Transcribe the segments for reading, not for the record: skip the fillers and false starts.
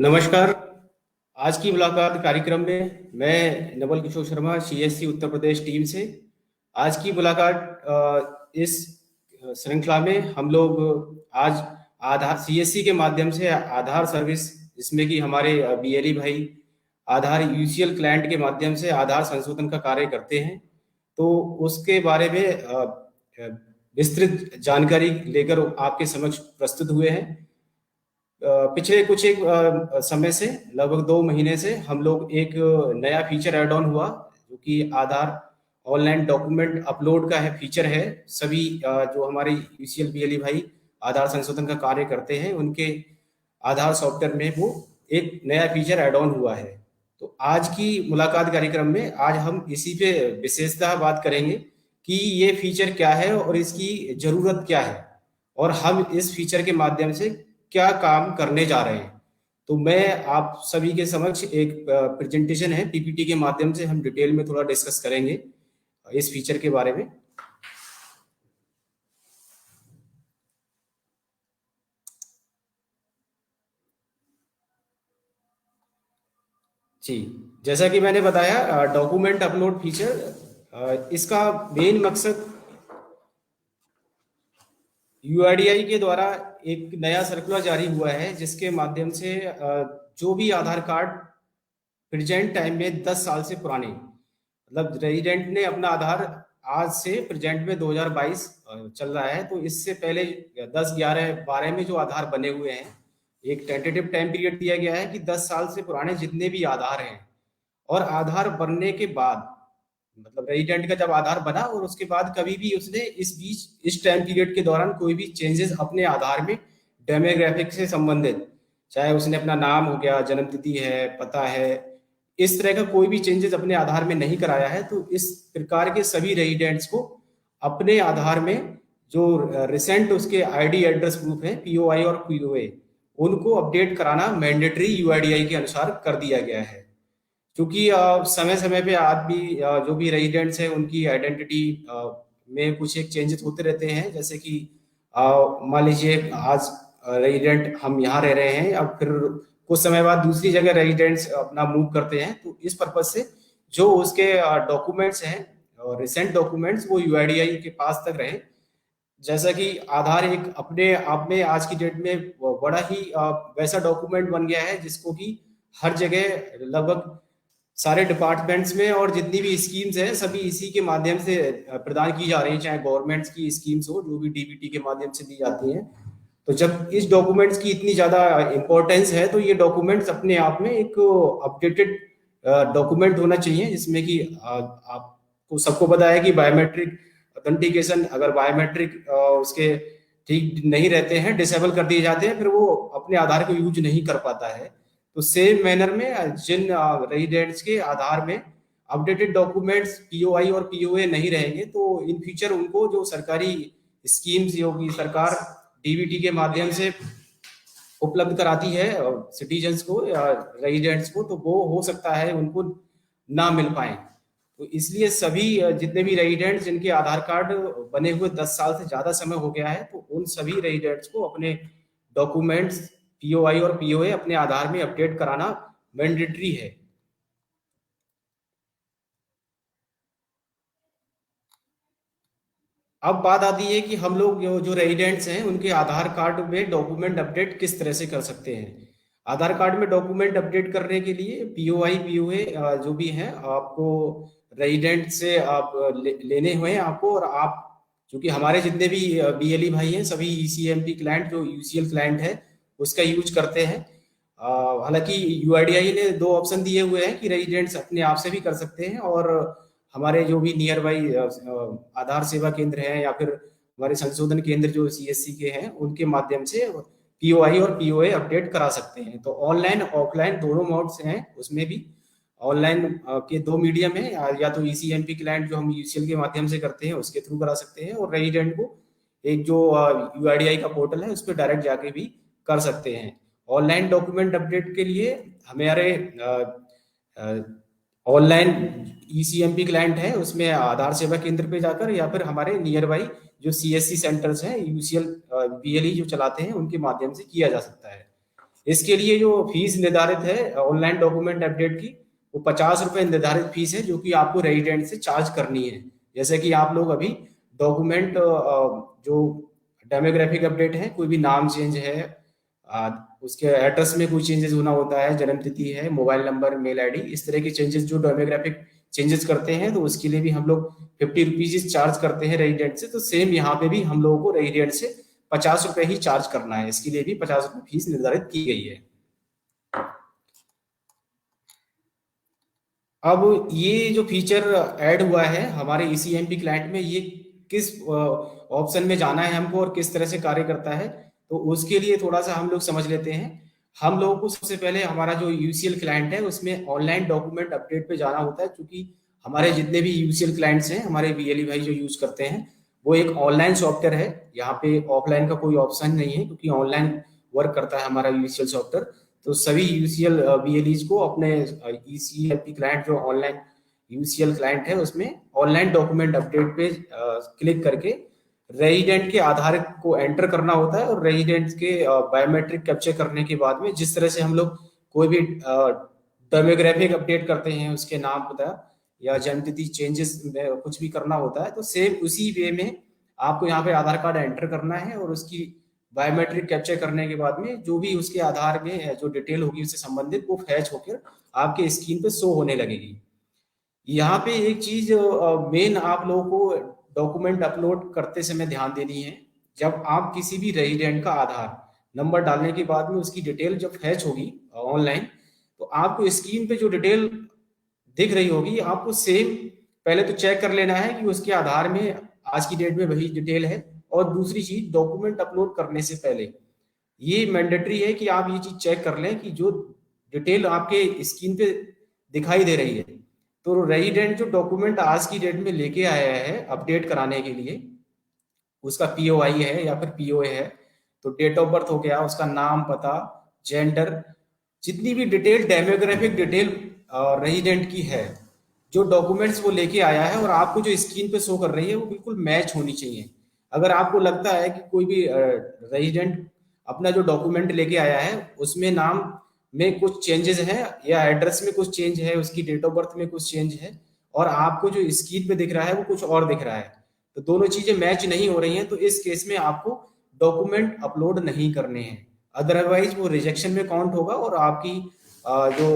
नमस्कार। आज की मुलाकात कार्यक्रम में मैं नवल किशोर शर्मा सीएससी उत्तर प्रदेश टीम से आज की मुलाकात इस श्रृंखला में हम लोग आज आधार सीएससी के माध्यम से आधार सर्विस जिसमें कि हमारे बीएलई भाई आधार यूसीएल क्लाइंट के माध्यम से आधार संशोधन का कार्य करते हैं। तो उसके बारे में विस्तृत जानकारी लेकर आपके समक्ष प्रस्तुत हुए हैं। पिछले कुछ एक समय से लगभग 2 महीने से हम लोग एक नया फीचर ऐड ऑन हुआ जो कि आधार ऑनलाइन डॉक्यूमेंट अपलोड का है फीचर है। सभी जो हमारे यूसीएल बीएलई भाई आधार संशोधन का कार्य करते हैं उनके आधार सॉफ्टवेयर में वो एक नया फीचर ऐड ऑन हुआ है। तो आज की मुलाकात कार्यक्रम में आज हम इसी पे विशेषतः बात करेंगे कि ये फीचर क्या है और इसकी जरूरत क्या है और हम इस फीचर के माध्यम से क्या काम करने जा रहे हैं। तो मैं आप सभी के समक्ष एक प्रेजेंटेशन है पीपीटी के माध्यम से हम डिटेल में थोड़ा डिस्कस करेंगे इस फीचर के बारे में। जी, जैसा कि मैंने बताया डॉक्यूमेंट अपलोड फीचर इसका मेन मकसद यूआईडीआई के द्वारा एक नया सर्कुलर जारी हुआ है जिसके माध्यम से जो भी आधार कार्ड प्रेजेंट टाइम में 10 साल से पुराने मतलब रेजिडेंट ने अपना आधार आज से प्रेजेंट में 2022 चल रहा है, तो इससे पहले 10, 11, 12 में जो आधार बने हुए हैं एक टेंटेटिव टाइम पीरियड दिया गया है कि 10 साल से पुराने जितने भी आधार हैं और आधार बनने के बाद मतलब रेजिडेंट का जब आधार बना और उसके बाद कभी भी उसने इस बीच इस टाइम पीरियड के दौरान कोई भी चेंजेस अपने आधार में डेमोग्राफिक से संबंधित चाहे उसने अपना नाम हो गया, जन्म तिथि है, पता है, इस तरह का कोई भी चेंजेस अपने आधार में नहीं कराया है, तो इस प्रकार के सभी रेजिडेंट्स को अपने आधार में जो रिसेंट उसके आईडी एड्रेस प्रूफ है पीओआई और पीओए उनको अपडेट कराना मैंडेटरी यूआईडीआई के अनुसार कर दिया गया है। क्योंकि समय समय पे आदमी जो भी रेजिडेंट्स हैं उनकी आइडेंटिटी में कुछ एक चेंजेस होते रहते हैं, जैसे कि मान लीजिए आज रेजिडेंट हम यहाँ रह रहे हैं, अब फिर कुछ समय बाद दूसरी जगह रेजिडेंट्स अपना मूव करते हैं, तो इस पर्पज से जो उसके डॉक्यूमेंट्स हैं रिसेंट डॉक्यूमेंट्स वो यूआईडीआई के पास तक रहे। जैसा कि आधार एक अपने आप में आज की डेट में बड़ा ही वैसा डॉक्यूमेंट बन गया है जिसको कि हर जगह लगभग सारे डिपार्टमेंट्स में और जितनी भी स्कीम्स हैं सभी इसी के माध्यम से प्रदान की जा रही हैं, चाहे गवर्नमेंट्स की स्कीम्स हो जो भी डीबीटी के माध्यम से दी जाती हैं। तो जब इस डॉक्यूमेंट्स की इतनी ज्यादा इंपॉर्टेंस है तो ये डॉक्यूमेंट्स अपने आप में एक अपडेटेड डॉक्यूमेंट होना चाहिए, जिसमें कि आपको सबको पता है कि बायोमेट्रिक ऑथेंटिकेशन अगर बायोमेट्रिक उसके ठीक नहीं रहते हैं, डिसेबल कर दिए जाते हैं, फिर वो अपने आधार को यूज नहीं कर पाता है। तो सेम मैनर में जिन रेजिडेंट्स के आधार में अपडेटेड डॉक्यूमेंट्स पीओआई और पीओए नहीं रहेंगे तो इन फ्यूचर उनको जो सरकारी स्कीम्स योगी सरकार डीबीटी के माध्यम से उपलब्ध कराती है सिटीजन्स को या रेजिडेंट्स को, तो वो हो सकता है उनको ना मिल पाए। तो इसलिए सभी जितने भी रेजिडेंट्स जिनके आधार कार्ड बने हुए 10 साल से ज्यादा समय हो गया है तो उन सभी रेजिडेंट्स को अपने डॉक्यूमेंट्स पीओआई और पीओए अपने आधार में अपडेट कराना मैंडेटरी है। अब बात आती है कि हम लोग जो रेजिडेंट्स हैं उनके आधार कार्ड में डॉक्यूमेंट अपडेट किस तरह से कर सकते हैं। आधार कार्ड में डॉक्यूमेंट अपडेट करने के लिए पीओआई पीओए जो भी हैं आपको रेजिडेंट से आप लेने हुए हैं आपको, और आप क्योंकि हमारे जितने भी बीएलई भाई हैं सभी ईसीएमपी क्लाइंट जो यूसीएल क्लाइंट है उसका यूज करते हैं। हालांकि यूआईडीआई ने 2 ऑप्शन दिए हुए हैं कि रेजिडेंट्स अपने आप से भी कर सकते हैं और हमारे जो भी नियर बाई आधार सेवा केंद्र हैं या फिर हमारे संशोधन केंद्र जो सीएससी के हैं उनके माध्यम से पीओआई और पीओए अपडेट करा सकते हैं। तो ऑनलाइन ऑफलाइन दोनों मोड्स हैं, उसमें भी ऑनलाइन के 2 मीडियम है, या तो ईसीएमपी क्लाइंट जो हम यूसीएल के माध्यम से करते हैं उसके थ्रू करा सकते हैं, और रेजिडेंट को एक जो यूआईडीआई का पोर्टल है उस पर डायरेक्ट जाके भी कर सकते हैं। ऑनलाइन डॉक्यूमेंट अपडेट के लिए हमारे ऑनलाइन ईसीएमपी क्लाइंट है उसमें आधार सेवा केंद्र पे जाकर या फिर हमारे नियर बाई जो सीएससी सेंटर्स हैं यूसीएल बीएलई जो चलाते हैं उनके माध्यम से किया जा सकता है। इसके लिए जो फीस निर्धारित है ऑनलाइन डॉक्यूमेंट अपडेट की, वो 50 रुपए निर्धारित फीस है, जो कि आपको रेजिडेंट से चार्ज करनी है। जैसे कि आप लोग अभी डॉक्यूमेंट जो डेमोग्राफिक अपडेट है, कोई भी नाम चेंज है, उसके एड्रेस में कोई चेंजेस होना होता है, जन्म तिथि है, मोबाइल नंबर, मेल आईडी, इस तरह के चेंजेस जो डेमोग्राफिक चेंजेस करते हैं, तो उसके लिए भी हम लोग 50 रुपीज चार्ज करते हैं रेजिडेंट से। तो सेम यहाँ पे भी हम लोगों को रेजिडेंट से 50 रुपए ही चार्ज करना है, इसके लिए भी 50 रुपए फीस निर्धारित की गई है। अब ये जो फीचर ऐड हुआ है हमारे ईसीएमपी क्लाइंट में, ये किस ऑप्शन में जाना है हमको और किस तरह से कार्य करता है, तो उसके लिए थोड़ा सा हम लोग समझ लेते हैं। हम लोगों को सबसे पहले हमारा जो यूसीएल क्लाइंट है उसमें ऑनलाइन डॉक्यूमेंट अपडेट पे जाना होता है, क्योंकि हमारे जितने भी यूसीएल क्लाइंट्स हैं, हमारे बीएलई भाई जो यूज करते हैं, वो एक ऑनलाइन सॉफ्टवेयर है। यहाँ पे ऑफलाइन का कोई ऑप्शन नहीं है, क्योंकि ऑनलाइन वर्क करता है हमारा यूसीएल सॉफ्टवेयर। तो सभी यूसीएल बीएलईज को अपने ईसीएमपी क्लाइंट जो ऑनलाइन यूसीएल क्लाइंट है उसमें ऑनलाइन डॉक्यूमेंट अपडेट पे क्लिक करके रेजिडेंट के आधार को एंटर करना होता है, और रेजिडेंट के बायोमेट्रिक कैप्चर करने के बाद में जिस तरह से हम लोग कोई भी डेमोग्राफिक अपडेट करते हैं, उसके नाम पता या जन्म तिथि चेंजेस में कुछ भी करना होता है, तो सेम उसी वे में आपको यहाँ पे आधार कार्ड एंटर करना है, और उसकी बायोमेट्रिक कैप्चर करने के बाद में जो भी उसके आधार में जो डिटेल होगी उससे संबंधित, वो फैच होकर आपके स्क्रीन पे शो होने लगेगी। यहाँ पे एक चीज मेन आप लोगों को डॉक्यूमेंट अपलोड करते समय ध्यान देनी है। जब आप किसी भी रेजिडेंट का आधार नंबर डालने के बाद में उसकी डिटेल जब फैच होगी ऑनलाइन, तो आपको स्क्रीन पे जो डिटेल दिख रही होगी, आपको सेम पहले तो चेक कर लेना है कि उसके आधार में आज की डेट में वही डिटेल है। और दूसरी चीज, डॉक्यूमेंट अपलोड करने से पहले ये मैंडेटरी है कि आप ये चीज चेक कर लें कि जो डिटेल आपके स्क्रीन पे दिखाई दे रही है, तो रेजिडेंट जो डॉक्यूमेंट आज की डेट में लेके आया है अपडेट कराने के लिए, उसका पीओआई है या फिर पीओए है, तो डेट ऑफ बर्थ हो गया, उसका नाम, पता, जेंडर, जितनी भी डिटेल डेमोग्राफिक डिटेल रेजिडेंट की है, जो डॉक्यूमेंट्स वो लेके आया है और आपको जो स्क्रीन पे शो कर रही है, वो बिल्कुल मैच होनी चाहिए। अगर आपको लगता है कि कोई भी रेजिडेंट अपना जो डॉक्यूमेंट लेके आया है उसमें नाम में कुछ चेंजेस है, या एड्रेस में कुछ चेंज है, उसकी डेट ऑफ बर्थ में कुछ चेंज है, और आपको जो स्क्रीन पे दिख रहा है वो कुछ और दिख रहा है, तो दोनों चीजें मैच नहीं हो रही हैं, तो इस केस में आपको डॉक्यूमेंट अपलोड नहीं करने हैं। अदरवाइज वो रिजेक्शन में काउंट होगा, और आपकी जो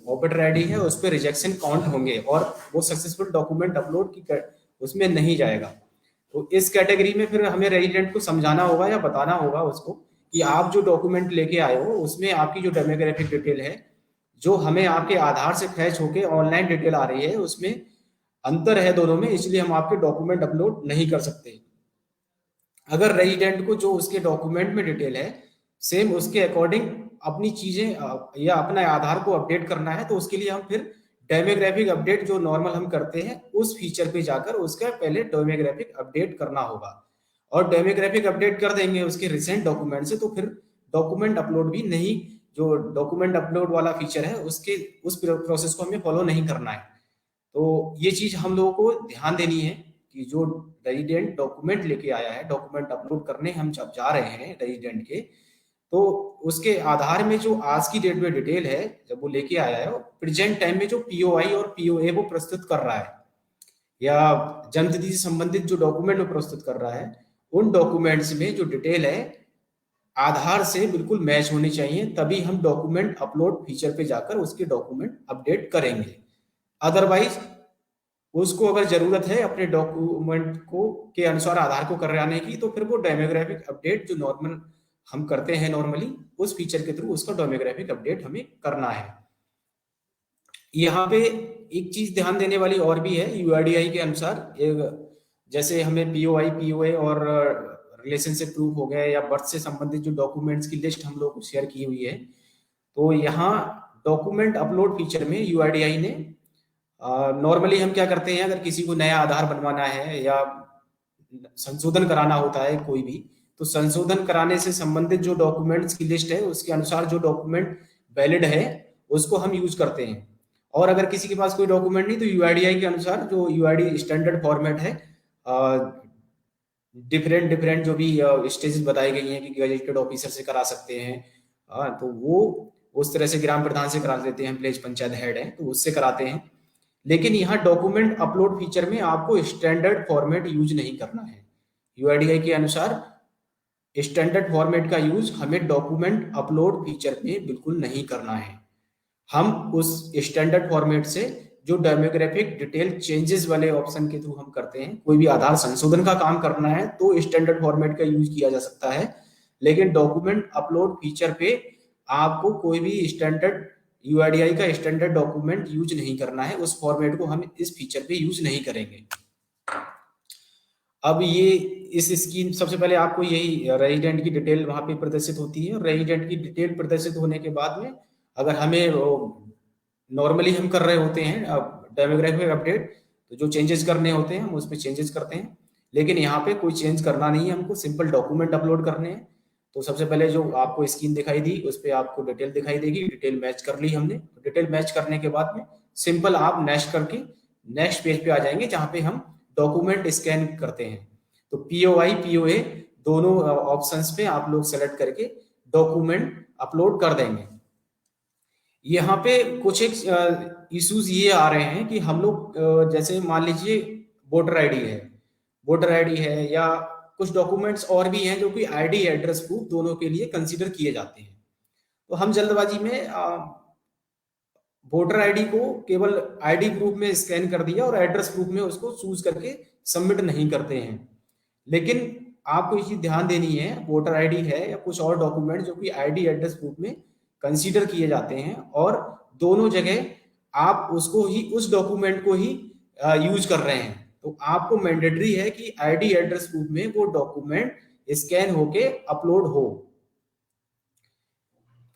ऑपरेटर आईडी है उस पर रिजेक्शन काउंट होंगे, और वो सक्सेसफुल डॉक्यूमेंट अपलोड की उसमें नहीं जाएगा। तो इस कैटेगरी में फिर हमें रेजिडेंट को समझाना होगा या बताना होगा उसको कि आप जो डॉक्यूमेंट लेके आए हो उसमें आपकी जो डेमोग्राफिक डिटेल है, जो हमें आपके आधार से फैच होके ऑनलाइन डिटेल आ रही है, उसमें अंतर है दोनों में, इसलिए हम आपके डॉक्यूमेंट अपलोड नहीं कर सकते। अगर रेजिडेंट को जो उसके डॉक्यूमेंट में डिटेल है सेम उसके अकॉर्डिंग अपनी चीजें या अपना आधार को अपडेट करना है, तो उसके लिए हम फिर डेमोग्राफिक अपडेट जो नॉर्मल हम करते हैं उस फीचर पे जाकर उसका पहले डेमोग्राफिक अपडेट करना होगा। और डेमोग्राफिक अपडेट कर देंगे उसके रिसेंट डॉक्यूमेंट से, तो फिर डॉक्यूमेंट अपलोड भी नहीं, जो डॉक्यूमेंट अपलोड वाला फीचर है उसके उस प्रोसेस को हमें फॉलो नहीं करना है। तो ये चीज हम लोगों को ध्यान देनी है कि जो रेजिडेंट डॉक्यूमेंट लेके आया है, डॉक्यूमेंट अपलोड करने हम जब जा रहे हैं रेजिडेंट के, तो उसके आधार में जो आज की डेट में डिटेल है जब वो लेके आया है, प्रेजेंट टाइम में जो पीओआई और पीओए वो प्रस्तुत कर रहा है, या जन्म तिथि से संबंधित जो डॉक्यूमेंट वो प्रस्तुत कर रहा है, उन डॉक्यूमेंट्स में जो डिटेल है आधार से बिल्कुल मैच होनी चाहिए, तभी हम डॉक्यूमेंट अपलोड फीचर पे जाकर उसके डॉक्यूमेंट अपडेट करेंगे। अदरवाइज उसको अगर जरूरत है अपने डॉक्यूमेंट को के अनुसार आधार को कराने की, तो फिर वो डेमोग्राफिक अपडेट जो नॉर्मल हम करते हैं नॉर्मली, उस फीचर के थ्रू उसका डेमोग्राफिक अपडेट हमें करना है। यहाँ पे एक चीज ध्यान देने वाली और भी है, यूआईडीआई के अनुसार जैसे हमें पीओआई, पीओए और रिलेशनशिप प्रूफ हो गया, या बर्थ से संबंधित जो डॉक्यूमेंट्स की लिस्ट हम लोग को शेयर की हुई है, तो यहाँ डॉक्यूमेंट अपलोड फीचर में यूआईडीआई ने नॉर्मली हम क्या करते हैं, अगर किसी को नया आधार बनवाना है या संशोधन कराना होता है कोई भी, तो संशोधन कराने से संबंधित जो डॉक्यूमेंट्स की लिस्ट है उसके अनुसार जो डॉक्यूमेंट वैलिड है उसको हम यूज करते हैं। और अगर किसी के पास कोई डॉक्यूमेंट नहीं, तो यूआईडीआई के अनुसार जो यूआईडी स्टैंडर्ड फॉर्मेट है, डिफरेंट डिफरेंट जो भी स्टेजेस बताई गई हैं कि गजेटेड ऑफिसर से करा सकते हैं, तो वो उस तरह से ग्राम प्रधान से करा देते हैं, विलेज पंचायत हेड है तो उससे कराते हैं। लेकिन यहाँ डॉक्यूमेंट अपलोड फीचर में आपको स्टैंडर्ड फॉर्मेट यूज नहीं करना है। यूआईडीआई के अनुसार स्टैंडर्ड फॉर्मेट का यूज हमें डॉक्यूमेंट अपलोड फीचर में बिल्कुल नहीं करना है। हम उस स्टैंडर्ड फॉर्मेट से जो डेमोग्राफिक डिटेल चेंजेस वाले ऑप्शन के थ्रू हम करते हैं, कोई भी आधार संशोधन का काम करना है तो स्टैंडर्ड फॉर्मेट का यूज किया जा सकता है। लेकिन डॉक्यूमेंट अपलोड फीचर पे आपको कोई भी स्टैंडर्ड यूआईडीआई का स्टैंडर्ड डॉक्यूमेंट यूज नहीं करना है, उस फॉर्मेट को हम इस फीचर पे यूज नहीं करेंगे। अब ये इस स्कीम सबसे पहले आपको यही रेजिडेंट की डिटेल वहां पे प्रदर्शित होती है, और रेजिडेंट की डिटेल प्रदर्शित होने के बाद में अगर हमें नॉर्मली हम कर रहे होते हैं डेमोग्राफिक अपडेट, तो जो चेंजेस करने होते हैं हम उसमें चेंजेस करते हैं। लेकिन यहाँ पे कोई चेंज करना नहीं है, हमको सिंपल डॉक्यूमेंट अपलोड करने हैं। तो सबसे पहले जो आपको स्कीम दिखाई दी उस पर आपको डिटेल दिखाई देगी, डिटेल मैच कर ली हमने। डिटेल मैच करने के बाद में सिंपल आप नेक्स्ट करके नेक्स्ट पेज पे आ जाएंगे जहाँ पे हम डॉक्यूमेंट स्कैन करते हैं। तो पीओआई पीओए दोनों ऑप्शंस पे आप लोग सेलेक्ट करके डॉक्यूमेंट अपलोड कर देंगे। यहाँ पे कुछ एक इश्यूज ये आ रहे हैं कि हम लोग जैसे मान लीजिए वोटर आईडी है, वोटर आईडी है या कुछ डॉक्यूमेंट्स और भी हैं जो कि आईडी एड्रेस प्रूफ दोनों के लिए कंसीडर किए जाते हैं। तो हम जल्दबाजी में वोटर आईडी को केवल आईडी प्रूफ में स्कैन कर दिया और एड्रेस प्रूफ में उसको चूज करके सबमिट नहीं करते हैं। लेकिन आपको ये चीज ध्यान देनी है, वोटर आईडी है या कुछ और डॉक्यूमेंट जो कि आईडी एड्रेस प्रूफ में कंसीडर किए जाते हैं, और दोनों जगह आप उसको ही उस डॉक्यूमेंट को ही यूज कर रहे हैं, तो आपको मैंडेटरी है कि आईडी एड्रेस प्रूफ में वो डॉक्यूमेंट स्कैन होके अपलोड हो।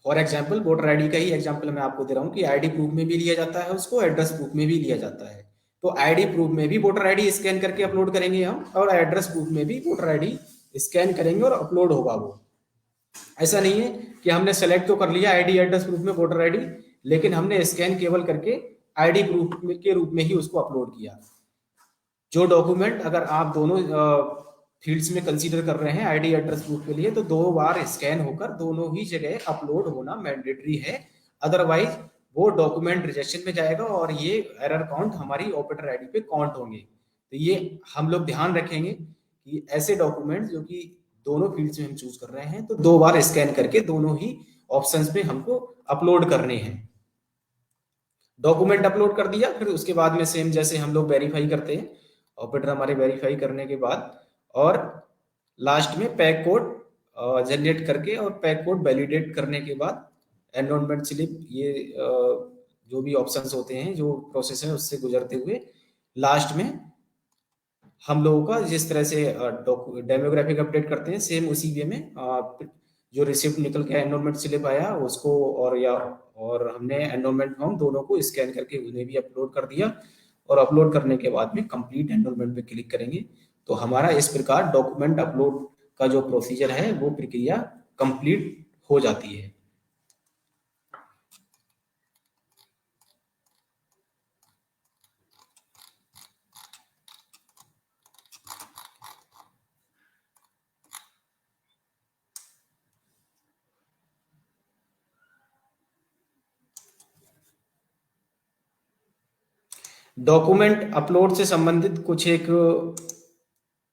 फॉर एग्जाम्पल वोटर आईडी का ही एग्जाम्पल मैं आपको दे रहा हूँ कि आईडी प्रूफ में भी लिया जाता है उसको, एड्रेस प्रूफ में भी लिया जाता है। तो आईडी प्रूफ में भी वोटर आईडी स्कैन करके अपलोड करेंगे हम, और एड्रेस प्रूफ में भी वोटर आईडी स्कैन करेंगे और अपलोड होगा वो। ऐसा नहीं है कि हमने सेलेक्ट तो कर लिया आईडी एड्रेस प्रूफ में वोटर आईडी, लेकिन हमने स्कैन केवल करके आईडी प्रूफ के रूप में ही उसको अपलोड किया। जो डॉक्यूमेंट अगर आप दोनों फील्ड्स में कंसीडर कर रहे हैं आईडी एड्रेस प्रूफ के लिए, तो 2 बार स्कैन होकर दोनों ही जगह अपलोड होना मैंडेटरी है। अदरवाइज वो डॉक्यूमेंट रिजेक्शन में जाएगा और ये एरर काउंट हमारी ऑपरेटर आईडी पे काउंट होंगे। तो ये हम लोग ध्यान रखेंगे कि ऐसे डॉक्यूमेंट जो कि दोनों फील्ड्स में हम चूज कर रहे हैं तो 2 बार स्कैन करके दोनों ही ऑप्शंस पे हमको अपलोड करने हैं। डॉक्यूमेंट अपलोड कर दिया, फिर उसके बाद में सेम जैसे हम लोग वेरीफाई करते हैं, ऑपरेटर हमारे वेरीफाई करने के बाद और लास्ट में पैक कोड जनरेट करके और पैक कोड वैलिडेट करने के बाद एनरोलमेंट स्लिप, ये जो भी ऑप्शंस होते हैं जो प्रोसेस है उससे गुजरते हुए लास्ट में हम लोगों का जिस तरह से डेमोग्राफिक अपडेट करते हैं सेम उसी वे में जो रिसिप्ट निकल के एनरोलमेंट स्लिप आया उसको और हमने एनरोलमेंट फॉर्म दोनों को स्कैन करके उन्हें भी अपलोड कर दिया, और अपलोड करने के बाद में कंप्लीट एनरोलमेंट पे क्लिक करेंगे तो हमारा इस प्रकार डॉक्यूमेंट अपलोड का जो प्रोसीजर है वो प्रक्रिया कंप्लीट हो जाती है। डॉक्यूमेंट अपलोड से संबंधित कुछ एक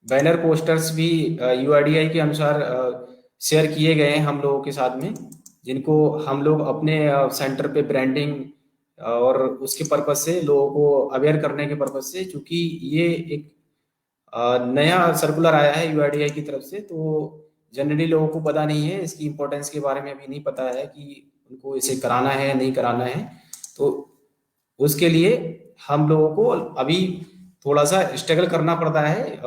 बैनर पोस्टर्स भी यूआईडीआई के अनुसार शेयर किए गए हैं हम लोगों के साथ में, जिनको हम लोग अपने सेंटर पे ब्रांडिंग और उसके पर्पज से लोगों को अवेयर करने के पर्पज से, क्योंकि ये एक नया सर्कुलर आया है यूआईडीआई की तरफ से, तो जनरली लोगों को पता नहीं है इसकी इम्पोर्टेंस के बारे में, भी नहीं पता है कि उनको इसे कराना है या नहीं कराना है। तो उसके लिए हम लोगों को अभी थोड़ा सा स्ट्रगल करना पड़ता है,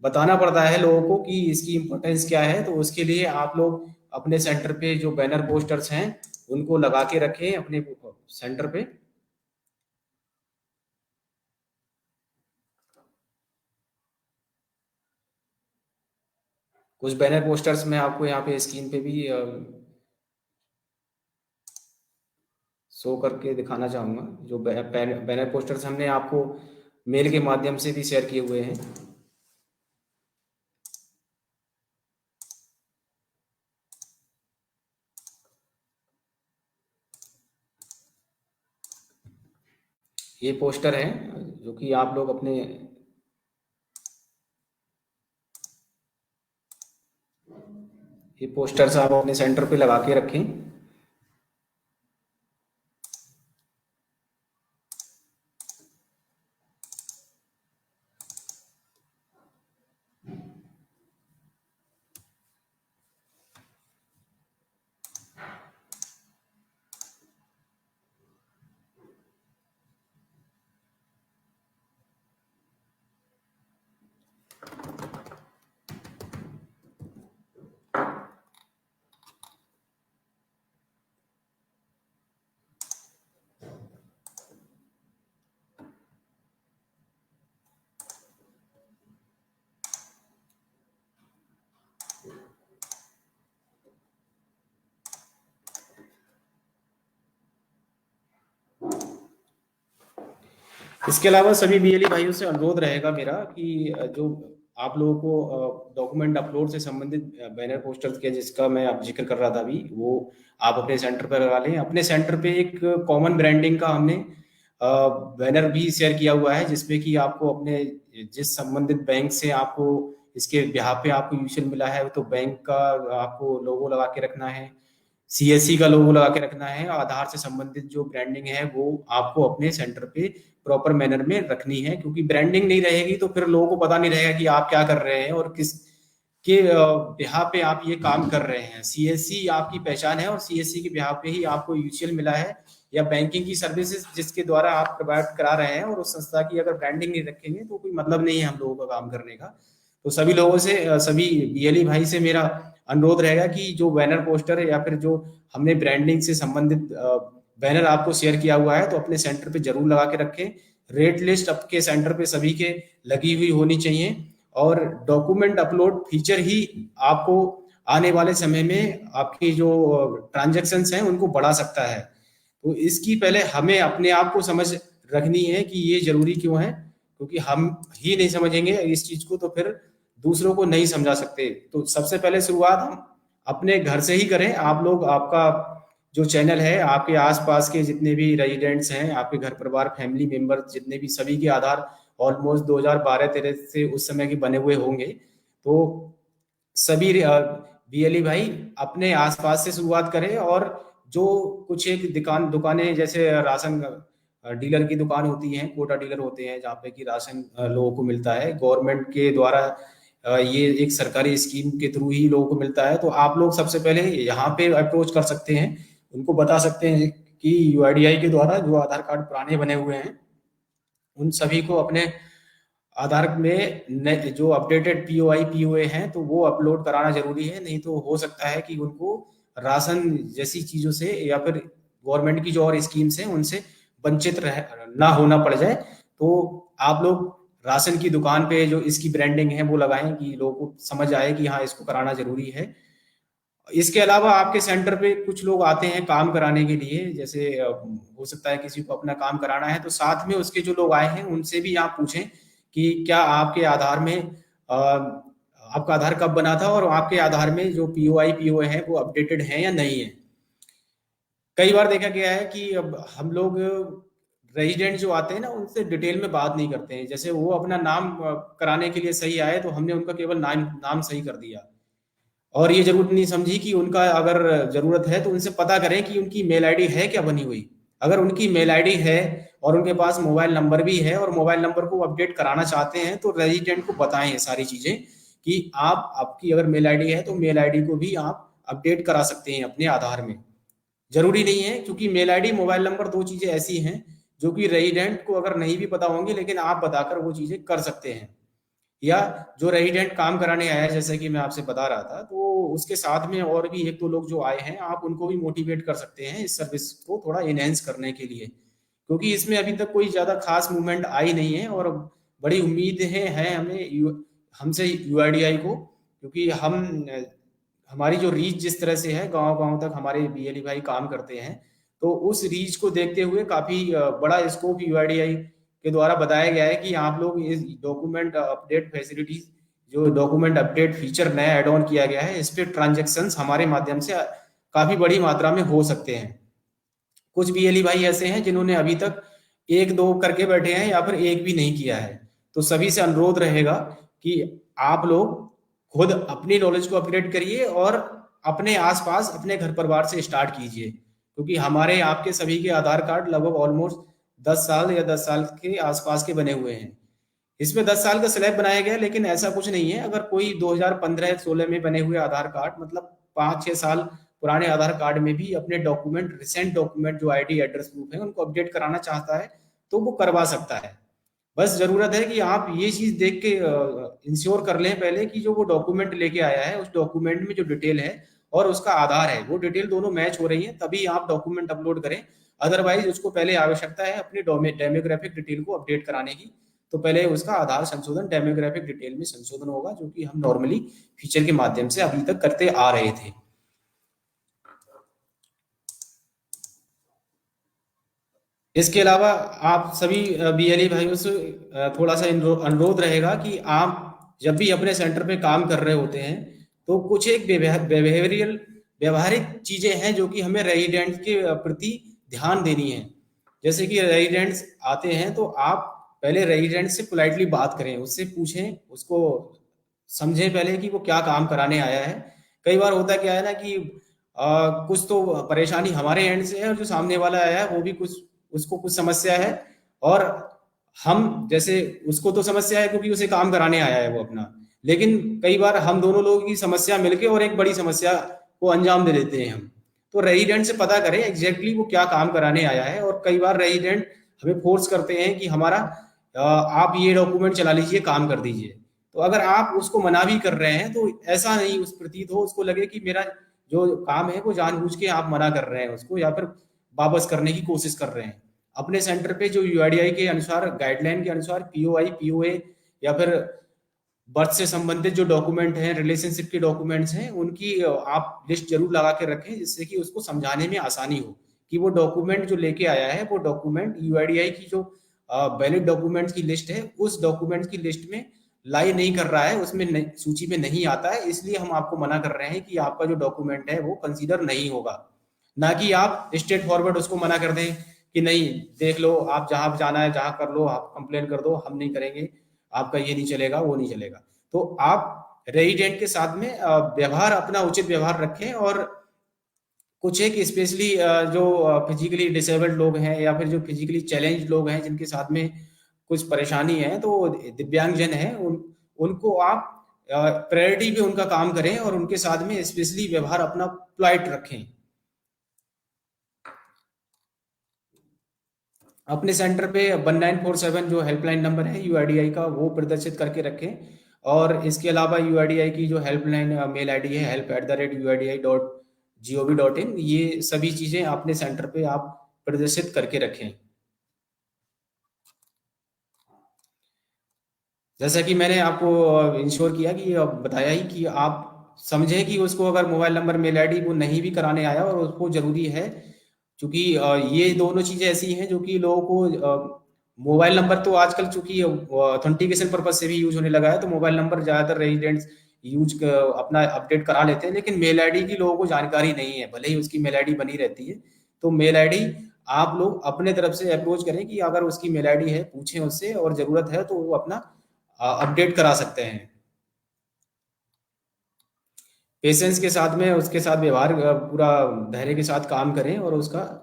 बताना पड़ता है लोगों को कि इसकी इम्पोर्टेंस क्या है। तो उसके लिए आप लोग अपने सेंटर पे जो बैनर पोस्टर्स हैं उनको लगा के रखें अपने सेंटर पे। कुछ बैनर पोस्टर्स मैं आपको यहाँ पे स्क्रीन पे भी शो करके दिखाना चाहूंगा। जो बैनर पोस्टर्स हमने आपको मेल के माध्यम से भी शेयर किए हुए हैं। ये पोस्टर है जो कि आप लोग अपने, ये पोस्टर्स आप अपने सेंटर पे लगा के रखें। इसके अलावा सभी बीएलई भाइयों से अनुरोध रहेगा मेरा कि जो आप लोगों को डॉक्यूमेंट अपलोड से संबंधित बैनर पोस्टर्स के जिसका मैं अब जिक्र कर रहा था अभी, वो आप अपने सेंटर पर लगा लें। अपने सेंटर पे एक कॉमन ब्रांडिंग का हमने बैनर भी शेयर किया हुआ है, जिसपे कि आपको अपने जिस संबंधित बैंक से आपको इसके बिहाफ पे आपको यूशल मिला है तो बैंक का आपको लोगो लगा के रखना है, सीएससी का लोगो लगा के रखना है, आधार से संबंधित जो ब्रांडिंग है वो आपको अपने सेंटर पे प्रॉपर मैनर में रखनी है। क्योंकि ब्रांडिंग नहीं रहेगी तो फिर लोगों को पता नहीं रहेगा कि आप क्या कर रहे हैं और किस के बिहाफ पे आप ये काम कर रहे हैं। सीएससी आपकी पहचान है और सीएससी के बिहाफ पे ही आपको यूसीएल मिला है, या बैंकिंग की सर्विसेज जिसके द्वारा आप प्रोवाइड करा रहे हैं, और उस संस्था की अगर ब्रांडिंग नहीं रखेंगे तो कोई मतलब नहीं है हम लोगों का काम करने का। तो सभी लोगों से, सभी बीएलई भाई से मेरा अनुरोध रहेगा कि जो बैनर पोस्टर या फिर जो हमने ब्रांडिंग से संबंधित बैनर आपको शेयर किया हुआ है तो अपने सेंटर पे जरूर लगा के रखें। रेट लिस्ट आपके सेंटर पे सभी के लगी हुई होनी चाहिए, और डॉक्यूमेंट अपलोड फीचर ही आपको आने वाले समय में आपकी जो ट्रांजैक्शंस हैं उनको बढ़ा सकता है। तो इसकी पहले हमें अपने आप को समझ रखनी है कि ये जरूरी क्यों है, क्योंकि हम ही नहीं समझेंगे इस चीज को तो फिर दूसरों को नहीं समझा सकते। तो सबसे पहले शुरुआत हम अपने घर से ही करें। आप लोग, आपका जो चैनल है, आपके आसपास के जितने भी रेजिडेंट्स हैं, आपके घर परिवार फैमिली मेंबर जितने भी, सभी के आधार ऑलमोस्ट 2012-13 से उस समय के बने हुए होंगे। तो सभी बीएलई भाई अपने आसपास से शुरुआत करें, और जो कुछ एक दुकानें जैसे राशन डीलर की दुकान होती हैं, कोटा डीलर होते हैं जहाँ पे कि राशन लोगों को मिलता है गवर्नमेंट के द्वारा, ये एक सरकारी स्कीम के थ्रू ही लोगों को मिलता है। तो आप लोग सबसे पहले यहाँ पे अप्रोच कर सकते हैं, उनको बता सकते हैं कि यूआईडीआई के द्वारा जो आधार कार्ड पुराने बने हुए हैं उन सभी को अपने आधार में जो अपडेटेड पीओआई पीओए हैं तो वो अपलोड कराना जरूरी है। नहीं तो हो सकता है कि उनको राशन जैसी चीजों से या फिर गवर्नमेंट की जो और स्कीम्स हैं उनसे वंचित रह ना होना पड़ जाए। तो आप लोग राशन की दुकान पे जो इसकी ब्रांडिंग है वो लगाएं कि लोगों को समझ आए कि हाँ इसको कराना जरूरी है। इसके अलावा आपके सेंटर पे कुछ लोग आते हैं काम कराने के लिए, जैसे हो सकता है किसी को अपना काम कराना है, तो साथ में उसके जो लोग आए हैं उनसे भी आप पूछें कि क्या आपके आधार में आपका आधार कब बना था और आपके आधार में जो पीओआई पीओए है वो अपडेटेड है या नहीं है। कई बार देखा गया है कि अब हम लोग रेजिडेंट जो आते हैं ना उनसे डिटेल में बात नहीं करते हैं। जैसे वो अपना नाम कराने के लिए सही आए तो हमने उनका केवल नाम नाम सही कर दिया, और ये जरूरत नहीं समझी कि उनका अगर जरूरत है तो उनसे पता करें कि उनकी मेल आईडी है क्या बनी हुई। अगर उनकी मेल आईडी है और उनके पास मोबाइल नंबर भी है और मोबाइल नंबर को अपडेट कराना चाहते हैं तो रेजिडेंट को बताएं ये सारी चीजें कि आप, आपकी अगर मेल आईडी है तो मेल आईडी को भी आप अपडेट करा सकते हैं अपने आधार में। जरूरी नहीं है, क्योंकि मेल आईडी मोबाइल नंबर दो चीजें ऐसी हैं जो कि रेजिडेंट को अगर नहीं भी पता होंगे लेकिन आप बताकर वो चीजें कर सकते हैं। या जो रेजिडेंट काम कराने आया है जैसे कि मैं आपसे बता रहा था, तो उसके साथ में और भी एक दो लोग जो आए हैं आप उनको भी मोटिवेट कर सकते हैं इस सर्विस को थोड़ा इनहेंस करने के लिए, क्योंकि इसमें अभी तक कोई ज्यादा खास मूवमेंट आई नहीं है। और बड़ी उम्मीद है हमें हमसे यूआईडीआई को, क्योंकि हम हमारी जो रीच जिस तरह से है गांव गांव तक हमारे बीएलई भाई काम करते हैं, तो उस रीच को देखते हुए काफी बड़ा स्कोप यूआईडीआई के द्वारा बताया गया है कि आप लोग इस डॉक्यूमेंट अपडेट फैसिलिटीज, जो डॉक्यूमेंट अपडेट फीचर नया ऐड ऑन किया गया है, इस पे ट्रांजेक्शन्स हमारे माध्यम से काफी बड़ी मात्रा में हो सकते हैं। कुछ बीएलई भाई ऐसे हैं जिन्होंने अभी तक एक दो करके बैठे हैं या फिर एक भी नहीं किया है। तो सभी से अनुरोध रहेगा कि आप लोग खुद अपनी नॉलेज को अपग्रेड करिए और अपने आसपास अपने घर परिवार से स्टार्ट कीजिए, क्योंकि हमारे आपके सभी के आधार कार्ड लगभग ऑलमोस्ट 10 साल या 10 साल के आसपास के बने हुए हैं। इसमें 10 साल का स्लैब बनाया गया है, लेकिन ऐसा कुछ नहीं है। अगर कोई 2015-16 में बने हुए आधार कार्ड, मतलब 5-6 साल पुराने आधार कार्ड में भी अपने डॉक्यूमेंट, रिसेंट डॉक्यूमेंट जो आईडी एड्रेस प्रूफ है उनको अपडेट कराना चाहता है तो वो करवा सकता है। बस जरूरत है कि आप ये चीज देख के इंश्योर कर लें पहले कि जो वो डॉक्यूमेंट लेके आया है उस डॉक्यूमेंट में जो डिटेल है और उसका आधार है वो डिटेल दोनों मैच हो रही है, तभी आप डॉक्यूमेंट अपलोड करें। अदरवाइज उसको पहले आवश्यकता है अपनी डेमोग्राफिक डिटेल को अपडेट कराने की। तो पहले उसका आधार संशोधन, डेमोग्राफिक डिटेल में संशोधन होगा, जो कि हम नॉर्मली फीचर के माध्यम से अभी तक करते आ रहे थे। इसके अलावा आप सभी बीएलई भाइयों से थोड़ा सा अनुरोध रहेगा कि आप जब भी अपने सेंटर पे काम कर रहे होते हैं तो कुछ एक बिहेवियरल, व्यवहारिक चीजें हैं जो कि हमें रेजिडेंट्स के प्रति ध्यान देनी है। जैसे कि रेजिडेंट्स आते हैं तो आप पहले रेजिडेंट से पोलाइटली बात करें, उससे पूछें, उसको समझें पहले कि वो क्या काम कराने आया है। कई बार होता क्या है ना कि कुछ तो परेशानी हमारे एंड से है और जो सामने वाला आया है वो भी कुछ, उसको कुछ समस्या है। और हम जैसे, उसको तो समस्या है क्योंकि उसे काम कराने आया है वो अपना, लेकिन कई बार हम दोनों लोगों की समस्या मिलके और एक बड़ी समस्या को अंजाम दे देते हैं हम। तो रेजिडेंट से पता करें एग्जैक्टली वो क्या काम कराने आया है। और कई बार रेजिडेंट हमें फोर्स करते हैं कि हमारा आप ये डॉक्यूमेंट चला लीजिए, काम कर दीजिए। तो अगर आप उसको मना भी कर रहे हैं तो ऐसा नहीं उस प्रतीत हो, उसको लगे कि मेरा जो काम है वो जानबूझ के आप मना कर रहे हैं उसको, या फिर वापस करने की कोशिश कर रहे हैं। अपने सेंटर पे जो यूआईडीआई के अनुसार, गाइडलाइन के अनुसार पीओआई, पीओए या फिर बर्थ से संबंधित जो डॉक्यूमेंट हैं, रिलेशनशिप के डॉक्यूमेंट्स हैं, उनकी आप लिस्ट जरूर लगा के रखें, जिससे कि उसको समझाने में आसानी हो कि वो डॉक्यूमेंट जो लेके आया है वो डॉक्यूमेंट यूआईडीआई की जो वैलिड डॉक्यूमेंट्स की लिस्ट है उस डॉक्यूमेंट्स की लिस्ट में लाई नहीं कर रहा है, उसमें सूची में नहीं आता है, इसलिए हम आपको मना कर रहे हैं कि आपका जो डॉक्यूमेंट है वो कंसीडर नहीं होगा। ना कि आप स्ट्रेट फॉरवर्ड उसको मना कर दें कि नहीं, देख लो, आप जहां जाना है जहां कर लो, आप कंप्लेन कर दो, हम नहीं करेंगे, आपका ये नहीं चलेगा, वो नहीं चलेगा। तो आप रेजिडेंट के साथ में व्यवहार, अपना उचित व्यवहार रखें। और कुछ एक स्पेशली जो फिजिकली डिसेबल्ड लोग हैं या फिर जो फिजिकली चैलेंज लोग हैं जिनके साथ में कुछ परेशानी है, तो दिव्यांगजन है, उनको आप प्रायोरिटी पे उनका काम करें और उनके साथ में स्पेशली व्यवहार अपना पोलाइट रखें। अपने सेंटर पे 1947 जो हेल्पलाइन नंबर है यूआईडीआई का वो प्रदर्शित करके रखें। और इसके अलावा यूआईडीआई की जो हेल्पलाइन मेल आईडी है help@uidi.gov.in, ये सभी चीजें अपने सेंटर पे आप प्रदर्शित करके रखें। जैसा कि मैंने आपको इंश्योर किया कि बताया ही कि आप समझें कि उसको अगर मोबाइल नंबर, मेल आईडी वो नहीं भी कराने आया और उसको जरूरी है, क्योंकि ये दोनों चीजें ऐसी हैं जो कि लोगों को, मोबाइल नंबर तो आजकल चूंकि ऑथेंटिकेशन पर्पज से भी यूज होने लगा है, तो मोबाइल नंबर ज्यादातर रेजिडेंट्स अपना अपडेट करा लेते हैं, लेकिन मेल आईडी की लोगों को जानकारी नहीं है, भले ही उसकी मेल आईडी बनी रहती है। तो मेल आईडी आप लोग अपने तरफ से अप्रोच करें कि अगर उसकी मेल आईडी है पूछें उससे, और जरूरत है तो वो अपना अपडेट करा सकते हैं। पेशेंस के साथ में उसके साथ व्यवहार, पूरा धैर्य के साथ काम करें। और उसका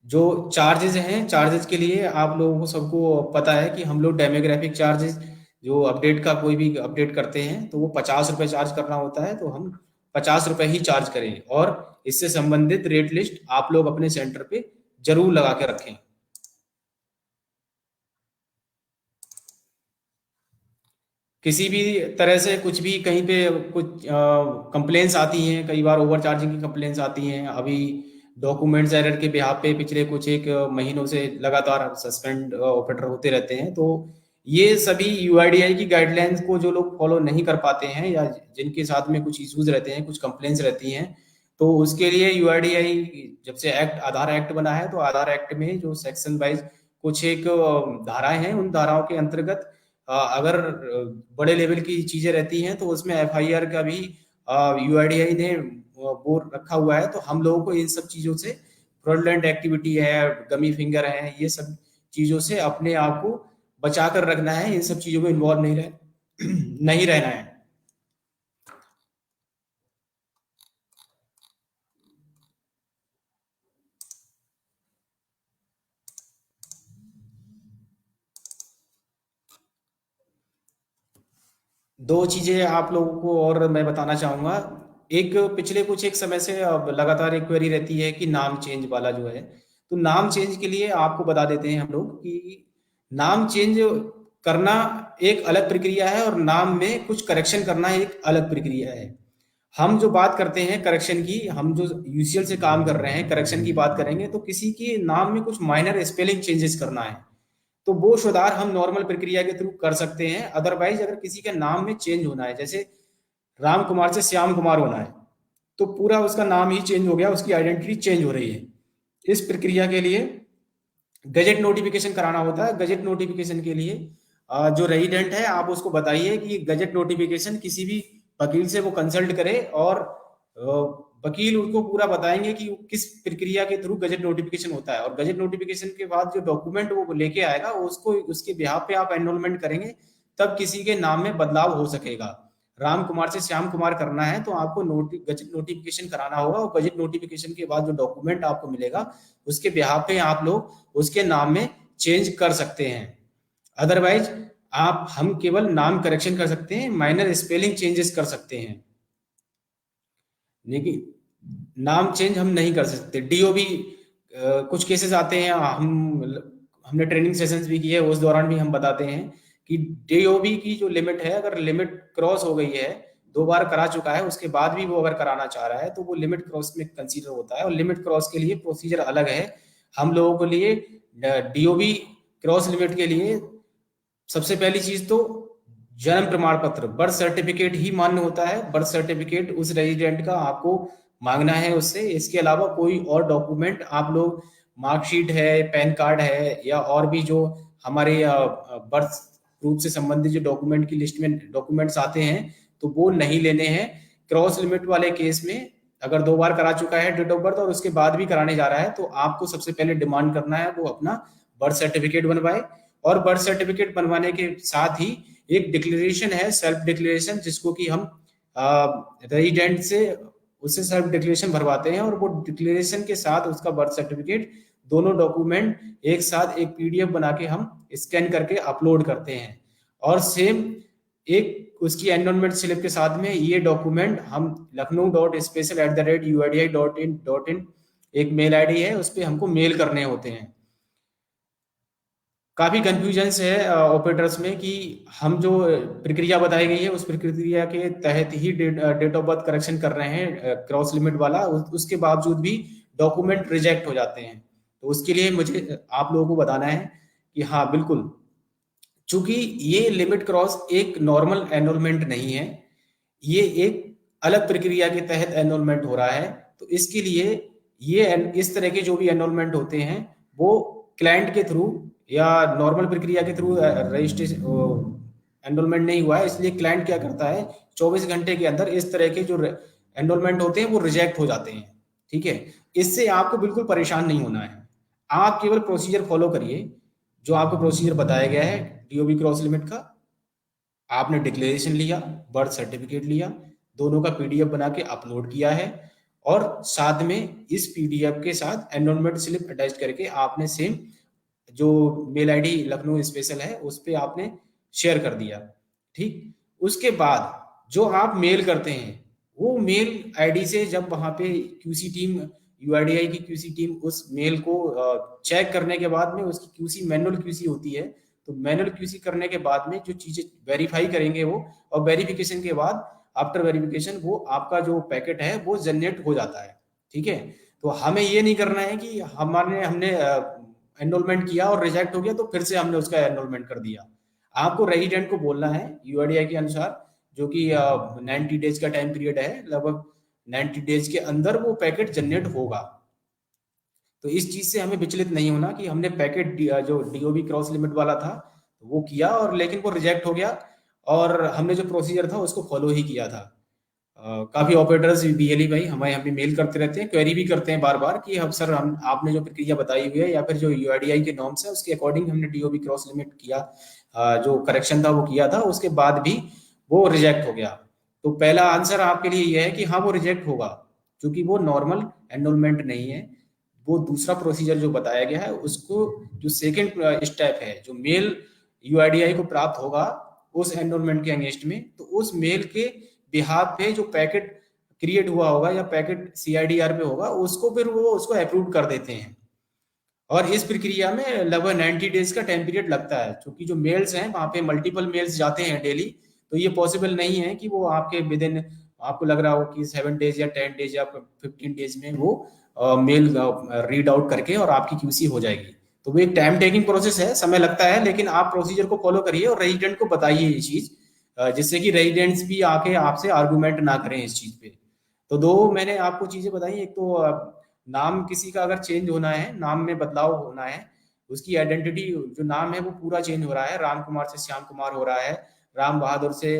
जो चार्जेस हैं, चार्जेस के लिए आप लोगों को सबको पता है कि हम लोग डेमोग्राफिक चार्जेस जो अपडेट का, कोई भी अपडेट करते हैं तो वो 50 रुपये चार्ज करना होता है, तो हम 50 रुपये ही चार्ज करें। और इससे संबंधित रेट लिस्ट आप लोग अपने सेंटर पे जरूर लगा के रखें। किसी भी तरह से कुछ भी कहीं पे कुछ कंप्लेन्स आती हैं, कई बार ओवर चार्जिंग की कंप्लेन्स आती हैं। अभी डॉक्यूमेंट्स एरर के बिहाफ पे पिछले कुछ एक महीनों से लगातार सस्पेंड ऑपरेटर होते रहते हैं। तो ये सभी यूआईडीआई की गाइडलाइंस को जो लोग फॉलो नहीं कर पाते हैं या जिनके साथ में कुछ इश्यूज रहते हैं, कुछ कंप्लेन्स रहती हैं, तो उसके लिए यूआईडीआई जब से आधार एक्ट बना है, तो आधार एक्ट में जो सेक्शन वाइज कुछ एक धाराएं हैं, उन धाराओं के अंतर्गत अगर बड़े लेवल की चीजें रहती हैं तो उसमें एफआईआर का भी यूआईडीआई ने वो रखा हुआ है। तो हम लोगों को इन सब चीजों से फ्रॉडलेंट एक्टिविटी है, गमी फिंगर है, ये सब चीजों से अपने आप को बचा कर रखना है, इन सब चीजों में इन्वॉल्व नहीं रहना है। दो चीजें आप लोगों को और मैं बताना चाहूंगा। एक, पिछले कुछ एक समय से अब लगातार एक क्वेरी रहती है कि नाम चेंज वाला जो है, तो नाम चेंज के लिए आपको बता देते हैं हम लोग कि नाम चेंज करना एक अलग प्रक्रिया है और नाम में कुछ करेक्शन करना एक अलग प्रक्रिया है। हम जो बात करते हैं करेक्शन की, हम जो यूसीएल से काम कर रहे हैं करेक्शन की बात करेंगे, तो किसी के नाम में कुछ माइनर स्पेलिंग चेंजेस करना है तो वो सुधार हम नॉर्मल प्रक्रिया के थ्रू कर सकते हैं। अदरवाइज अगर किसी के नाम में चेंज होना है, जैसे राम कुमार से श्याम कुमार होना है, तो पूरा उसका नाम ही चेंज हो गया, उसकी आइडेंटिटी चेंज हो रही है। इस प्रक्रिया के लिए गजेट नोटिफिकेशन कराना होता है। गजेट नोटिफिकेशन के लिए जो रेजिडेंट है आप उसको बताइए कि गजेट नोटिफिकेशन किसी भी वकील से वो कंसल्ट करे, और वकील उनको पूरा बताएंगे कि किस प्रक्रिया के थ्रू गजेट नोटिफिकेशन होता है। और गजेट नोटिफिकेशन के बाद जो डॉक्यूमेंट वो लेके आएगा उसको, उसके बिहाफ पे आप एनरोलमेंट करेंगे, तब किसी के नाम में बदलाव हो सकेगा। राम कुमार से श्याम कुमार करना है तो आपको गजेट नोटिफिकेशन कराना होगा, और गजेट नोटिफिकेशन के बाद जो डॉक्यूमेंट आपको मिलेगा उसके बिहाफ पे आप लोग उसके नाम में चेंज कर सकते हैं। अदरवाइज हम केवल नाम करेक्शन कर सकते हैं, माइनर स्पेलिंग चेंजेस कर सकते हैं, लेकिन नाम चेंज हम नहीं कर सकते। डीओबी कुछ केसेस आते हैं, हमने ट्रेनिंग सेशंस भी किए, उस दौरान भी हम बताते हैं कि डीओबी की जो लिमिट है, अगर लिमिट क्रॉस हो गई है, 2 बार करा चुका है, उसके बाद भी वो अगर कराना चाह रहा है तो वो लिमिट क्रॉस में कंसीडर होता है, और लिमिट क्रॉस के लिए प्रोसीजर अलग है। हम लोगों के लिए डीओबी क्रॉस लिमिट के लिए सबसे पहली चीज तो जन्म प्रमाण पत्र, बर्थ सर्टिफिकेट ही मान्य होता है। बर्थ सर्टिफिकेट उस रेजिडेंट का आपको मांगना है उससे। इसके अलावा कोई और डॉक्यूमेंट आप लोग, मार्कशीट है, पैन कार्ड है, या और भी जो हमारे बर्थ प्रूफ से संबंधित जो डॉक्यूमेंट की लिस्ट में डॉक्यूमेंट्स आते हैं, तो वो नहीं लेने हैं। क्रॉस लिमिट वाले केस में अगर 2 बार करा चुका है डेट ऑफ बर्थ और उसके बाद भी कराने जा रहा है, तो आपको सबसे पहले डिमांड करना है वो अपना बर्थ सर्टिफिकेट बनवाए। और बर्थ सर्टिफिकेट बनवाने के साथ ही एक डिक्लेरेशन है, सेल्फ डिक्लेरेशन, जिसको कि हम रेजिडेंट से उससे सेल्फ डिक्लेरेशन भरवाते हैं, और वो डिक्लेरेशन के साथ उसका बर्थ सर्टिफिकेट, दोनों डॉक्यूमेंट एक साथ एक पीडीएफ बना के हम स्कैन करके अपलोड करते हैं। और सेम एक उसकी एनरोलमेंट स्लिप के साथ में ये डॉक्यूमेंट हम lakhnou.special@uidi.in एक मेल आईडी है, उस पर हमको मेल करने होते हैं। काफी कंफ्यूजन्स है ऑपरेटर्स में कि हम जो प्रक्रिया बताई गई है उस प्रक्रिया के तहत ही डेट ऑफ बर्थ करेक्शन कर रहे हैं क्रॉस लिमिट वाला, उसके बावजूद भी डॉक्यूमेंट रिजेक्ट हो जाते हैं। तो उसके लिए मुझे आप लोगों को बताना है कि हाँ बिल्कुल, चूंकि ये लिमिट क्रॉस एक नॉर्मल एनरोलमेंट नहीं है, ये एक अलग प्रक्रिया के तहत एनरोलमेंट हो रहा है। तो इसके लिए ये इस तरह के जो भी एनरोलमेंट होते हैं वो क्लाइंट के थ्रू या नॉर्मल प्रक्रिया के थ्रू रजिस्ट्रेशन एनरोलमेंट नहीं हुआ है, इसलिए क्लाइंट क्या करता है 24 घंटे के अंदर इस तरह के जो एनरोलमेंट होते हैं वो रिजेक्ट हो जाते हैं। ठीक है, इससे आपको बिल्कुल परेशान नहीं होना है, आप केवल प्रोसीजर फॉलो करिए जो आपको प्रोसीजर बताया गया है डीओबी क्रॉस लिमिट का। आपने डिक्लेरेशन लिया, बर्थ सर्टिफिकेट लिया, दोनों का पीडीएफ बना के अपलोड किया है, और साथ में इस पीडीएफ के साथ एनरोलमेंट स्लिप अटैच करके आपने सेम जो मेल आईडी लखनऊ स्पेशल है उस पर आपने शेयर कर दिया। ठीक, उसके बाद जो आप मेल करते हैं वो मेल आईडी से जब वहां पे क्यूसी टीम, यूआईडीआई की क्यूसी टीम उस मेल को चेक करने के बाद में, उसकी क्यूसी मैनुअल क्यूसी होती है, तो मैनुअल क्यूसी करने के बाद में जो चीजें वेरीफाई करेंगे वो, और वेरिफिकेशन के बाद आफ्टर वेरिफिकेशन वो आपका जो पैकेट है वो जनरेट हो जाता है। ठीक है, तो हमें ये नहीं करना है कि हमने एनरोलमेंट किया और रिजेक्ट हो गया तो फिर से हमने उसका एनरोलमेंट कर दिया। आपको रेजिडेंट को बोलना है यूआईडीआई के अनुसार, जो कि 90 डेज का टाइम पीरियड है, लगभग 90 डेज के अंदर वो पैकेट जनरेट होगा। तो इस चीज से हमें विचलित नहीं होना कि हमने पैकेट जो डीओबी क्रॉस लिमिट वाला था वो किया और लेकिन वो रिजेक्ट हो गया, और हमने जो प्रोसीजर था उसको फॉलो ही किया था। काफी ऑपरेटर्स बीएलई भाई हमें मेल करते रहते हैं, क्वेरी भी करते हैं बार बार कि हम सर हम आपने जो प्रक्रिया बताई हुई है या फिर जो यूआईडीआई के नॉर्म्स है उसके अकॉर्डिंग हमने डीओबी क्रॉस लिमिट किया, जो करेक्शन था वो किया था, उसके बाद भी वो रिजेक्ट हो गया। तो पहला आंसर आपके लिए यह है कि हाँ वो रिजेक्ट होगा, क्योंकि वो नॉर्मल एनरोलमेंट नहीं है। वो दूसरा प्रोसीजर जो बताया गया है उसको, जो सेकेंड स्टेप है, जो मेल यूआईडीआई को प्राप्त होगा उस एनरोलमेंट के अगेंस्ट में, तो उस मेल के बिहाफ पे जो पैकेट क्रिएट हुआ होगा या पैकेट सीआईडीआर पे होगा, उसको फिर वो उसको अप्रूव कर देते हैं। और इस प्रक्रिया में लगभग 90 डेज का टाइम पीरियड लगता है, क्योंकि जो मेल्स हैं वहां पे मल्टीपल मेल्स जाते हैं डेली, तो ये पॉसिबल नहीं है कि वो आपके विद इन, आपको लग रहा हो कि 7 डेज या 10 डेज या 15 डेज में वो मेल रीड आउट करके और आपकी क्यूसी हो जाएगी। तो वो एक टाइम टेकिंग प्रोसेस है, समय लगता है, लेकिन आप प्रोसीजर को फॉलो करिए और रेजिडेंट को बताइए ये चीज, जिससे कि रेजिडेंट्स भी आके आपसे आर्गूमेंट ना करें इस चीज पे। तो दो मैंने आपको चीजें बताई, एक तो नाम किसी का अगर चेंज होना है, नाम में बदलाव होना है, उसकी आइडेंटिटी, जो नाम है वो पूरा चेंज हो रहा है, राम कुमार से श्याम कुमार हो रहा है, राम बहादुर से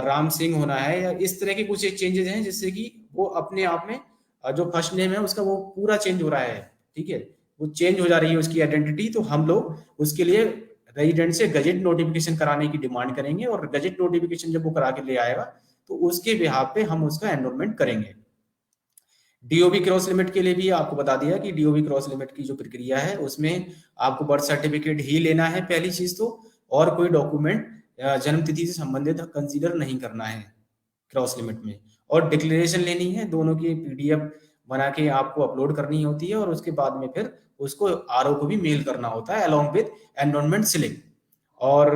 राम सिंह होना है, या इस तरह के कुछ एक चेंजेस हैं जिससे कि वो अपने आप में जो फर्स्ट नेम है उसका वो पूरा चेंज हो रहा है, ठीक है, वो चेंज हो जा रही है उसकी आइडेंटिटी। तो हम लोग उसके लिए रेजिडेंट से गजेट नोटिफिकेशन कराने की डिमांड करेंगे, और गजेट नोटिफिकेशन जब वो करा के ले आएगा तो उसके बिहाफ पे हम उसका एनरोलमेंट करेंगे। डीओबी क्रॉस लिमिट के लिए भी आपको बता दिया कि डीओबी क्रॉस लिमिट की जो प्रक्रिया है उसमें आपको बर्थ सर्टिफिकेट ही लेना है पहली चीज तो, और कोई डॉक्यूमेंट जन्म तिथि से संबंधित कंसीडर नहीं करना है क्रॉस लिमिट में, और डिक्लेरेशन लेनी है, दोनों की पीडीएफ बना के आपको अपलोड करनी होती है, और उसके बाद में फिर उसको आरओ को भी मेल करना होता है अलॉन्ग विद एनरोलमेंट स्लिप। और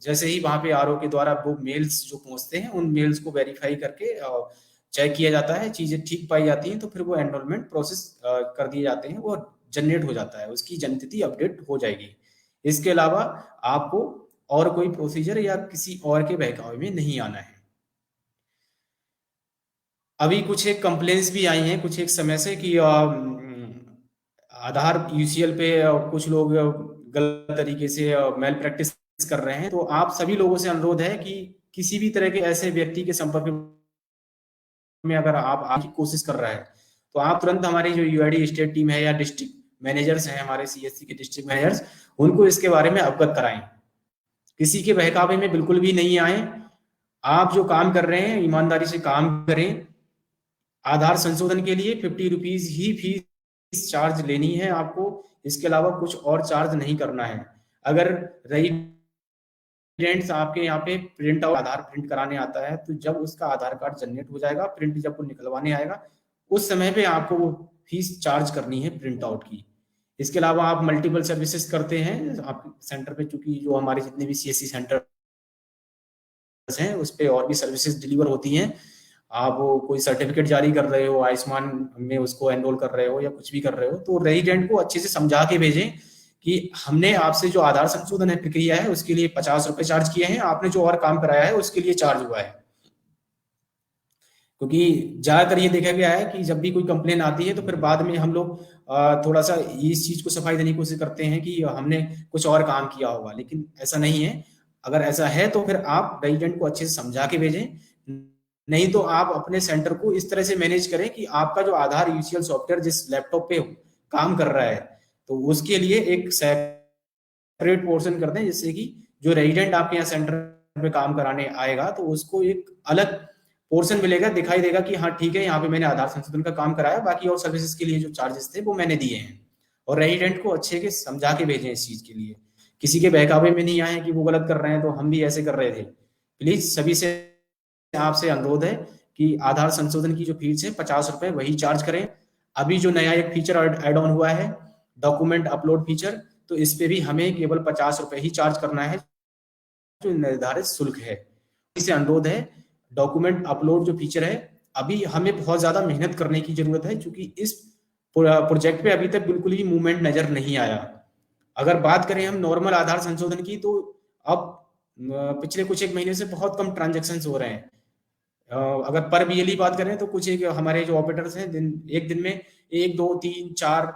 जैसे ही वहां पे आरओ के द्वारा वो मेल्स जो पहुंचते हैं उन मेल्स को वेरीफाई करके चेक किया जाता है, चीजें ठीक पाई जाती हैं, तो फिर वो एनरोलमेंट प्रोसेस कर दिए जाते हैं, वो जनरेट हो जाता है, उसकी जन्मतिथि अपडेट हो जाएगी। इसके अलावा आपको और कोई प्रोसीजर या किसी और के बहकावे में नहीं आना है। अभी कुछ एक कंप्लेंट्स भी आई हैं कुछ एक समय से कि आधार यूसीएल पे कुछ लोग गलत तरीके से मेल प्रैक्टिस कर रहे हैं, तो आप सभी लोगों से अनुरोध है कि किसी भी तरह के ऐसे व्यक्ति के संपर्क में अगर आप की कोशिश कर रहा है, तो आप तुरंत हमारी जो यूआईडी स्टेट टीम है या डिस्ट्रिक्ट मैनेजर्स हैं, हमारे सीएससी के डिस्ट्रिक्ट मैनेजर्स, उनको इसके बारे में अवगत कराएं, किसी के बहकावे में बिल्कुल भी नहीं आए। आप जो काम कर रहे हैं ईमानदारी से काम करें। आधार संशोधन के लिए 50 रुपीज ही फीस चार्ज लेनी है आपको, इसके अलावा कुछ और चार्ज नहीं करना है। अगर रेजिडेंट्स आपके यहाँ पे प्रिंट आउट आधार प्रिंट कराने आता है, तो जब उसका आधार कार्ड जनरेट हो जाएगा, प्रिंट जब वो निकलवाने आएगा, उस समय पे आपको वो फीस चार्ज करनी है प्रिंट आउट की। इसके अलावा आप मल्टीपल सर्विसेज करते हैं आप सेंटर पे, चूंकि जो हमारे जितने भी सीएससी सेंटर हैं उस पर और भी सर्विसेज डिलीवर होती हैं, आप वो कोई सर्टिफिकेट जारी कर रहे हो, आयुष्मान में उसको एनरोल कर रहे हो या कुछ भी कर रहे हो, तो रेजिडेंट को अच्छे से समझा के भेजें कि हमने आपसे जो आधार संशोधन प्रक्रिया है उसके लिए 50 रुपए चार्ज किए हैं, आपने जो और काम कराया है उसके लिए चार्ज हुआ है। क्योंकि ज्यादातर ये देखा गया है कि जब भी कोई कंप्लेन आती है तो फिर बाद में हम लोग थोड़ा सा इस चीज को सफाई देने की कोशिश करते हैं कि हमने कुछ और काम किया होगा, लेकिन ऐसा नहीं है। अगर ऐसा है तो फिर आप रेजिडेंट को अच्छे से समझा के भेजें, नहीं तो आप अपने सेंटर को इस तरह से मैनेज करें कि आपका जो आधार यूसीएल सॉफ्टवेयर जिस लैपटॉप पे काम कर रहा है, तो उसके लिए एक सेपरेट पोर्शन कर दें, जिससे कि जो रेजिडेंट आपके यहाँ सेंटर पे काम कराने आएगा तो उसको एक अलग पोर्शन मिलेगा, दिखाई देगा कि हाँ ठीक है, यहाँ पे मैंने आधार संशोधन का काम कराया, बाकी और सर्विसेज के लिए जो चार्जेस थे वो मैंने दिए हैं। और रेजिडेंट को अच्छे के समझा के भेजें इस चीज के लिए, किसी के बहकावे में नहीं आए कि वो गलत कर रहे हैं तो हम भी ऐसे कर रहे थे। प्लीज सभी से आपसे अनुरोध है कि आधार संशोधन की जो फीस है 50 रुपए वही चार्ज करें। अभी जो नया एक फीचर एड ऑन हुआ है डॉक्यूमेंट अपलोड फीचर, तो इस पे भी हमें केवल 50 रुपए ही चार्ज करना है, जो निर्धारित शुल्क है। इसे अनुरोध है, डॉक्यूमेंट अपलोड जो फीचर है अभी हमें बहुत ज्यादा मेहनत करने की जरूरत है, क्योंकि इस प्रोजेक्ट पे अभी तक बिल्कुल भी मूवमेंट नजर नहीं आया। अगर बात करें हम नॉर्मल आधार संशोधन की, तो अब पिछले कुछ एक महीने से बहुत कम ट्रांजेक्शन हो रहे हैं। अगर पर बीएलई बात करें तो कुछ एक हमारे जो ऑपरेटर्स हैं एक दिन में 1 2 3 4,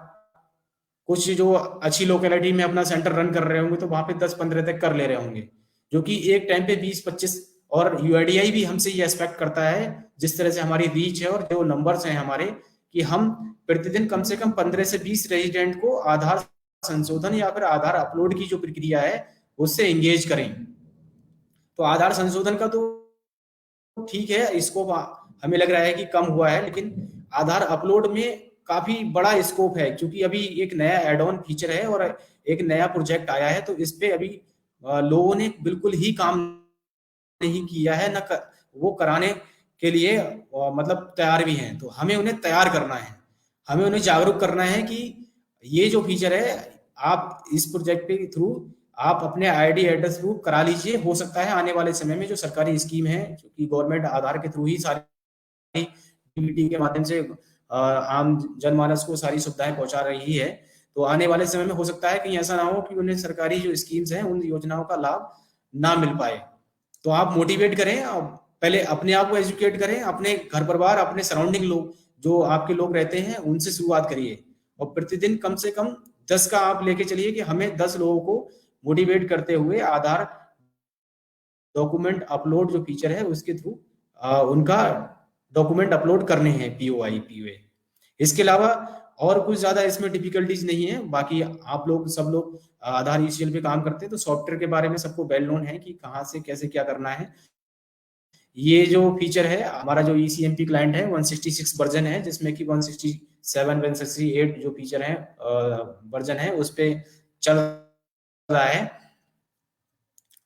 कुछ जो अच्छी लोकेलिटी में अपना सेंटर रन कर रहे होंगे तो वहां पे 10 15 तक कर ले रहे होंगे, जो कि एक टाइम पे 20 25 और यूआईडीआई भी हमसे ये एक्सपेक्ट करता है, जिस तरह से हमारी रीच है और जो नंबर्स हैं हमारे, कि हम प्रतिदिन कम से कम 15 से 20 रेजिडेंट को आधार संशोधन या फिर आधार अपलोड की जो प्रक्रिया है उससे एंगेज करें। तो आधार संशोधन का तो ठीक है, इसको हमें लग रहा है कि कम हुआ है, लेकिन आधार अपलोड में काफी बड़ा स्कोप है, क्योंकि अभी एक नया एड ऑन फीचर है और एक नया प्रोजेक्ट आया है, तो इस पे अभी लोगों ने बिल्कुल ही काम नहीं किया है, न वो कराने के लिए मतलब तैयार भी हैं। तो हमें उन्हें तैयार करना है, हमें उन्हें जागरूक करना है कि ये जो फीचर है, आप इस प्रोजेक्ट के थ्रू आप अपने आईडी एड्रेस प्रूफ करा लीजिए। हो सकता है आने वाले समय में जो सरकारी स्कीम है, जो कि गवर्नमेंट आधार के थ्रू ही सारी डीबीटी के माध्यम से आम जनमानस को सारी सुविधाएं पहुंचा रही है, तो आने वाले समय में हो सकता है कहीं ऐसा ना हो कि उन्हें सरकारी जो स्कीम्स हैं उन योजनाओं का लाभ ना मिल पाए। तो आप मोटिवेट करें, पहले अपने आप को एजुकेट करें, अपने घर परिवार, अपने सराउंडिंग लोग जो आपके लोग रहते हैं उनसे शुरुआत करिए, और प्रतिदिन कम से कम 10 का आप लेके चलिए कि हमें 10 लोगों को मोटिवेट करते हुए आधार डॉक्यूमेंट अपलोड जो फीचर है उसके थ्रू उनका डॉक्यूमेंट अपलोड करने हैं, पीओआई पीओए। इसके अलावा और कुछ ज्यादा इसमें डिफिकल्टीज नहीं है। बाकी आप लोग सब लोग आधार ईसीएल पे काम करते हैं, तो सॉफ्टवेयर के बारे में सबको वेल नोन है कि कहाँ से कैसे क्या करना है। ये जो फीचर है, हमारा जो ईसीएमपी क्लाइंट है 166 वर्जन है, जिसमें कि 167 168 जो फीचर है वर्जन है उस पे चल रहा है।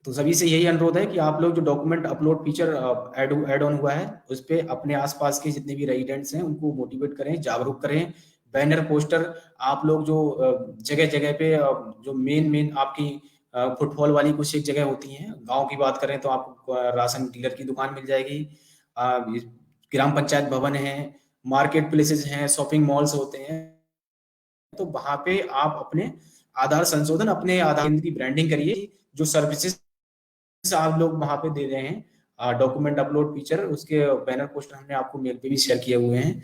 तो सभी से यही अनुरोध है कि आप लोग जो document upload feature add on हुआ है उस पे अपने आसपास के जितने भी रेजिडेंट्स हैं उनको मोटिवेट करें, जागरूक करें। बैनर पोस्टर आप लोग जो जगह जगह पे जो मेन आपकी फुटफॉल वाली कुछ एक जगह होती हैं, गांव की बात करें तो आपको राशन डीलर की दुकान मिल जाएगी, ग्राम पंचायत भवन है, मार्केट प्लेसेस हैं, शॉपिंग मॉल्स होते हैं, तो वहां पे आप अपने आधार संशोधन, अपने आधार केंद्र की ब्रांडिंग करिए। जो सर्विसेज आप लोग वहां पे दे रहे हैं डॉक्यूमेंट अपलोड फीचर, उसके बैनर पोस्टर हमने आपको मेल पे भी शेयर किए हुए हैं।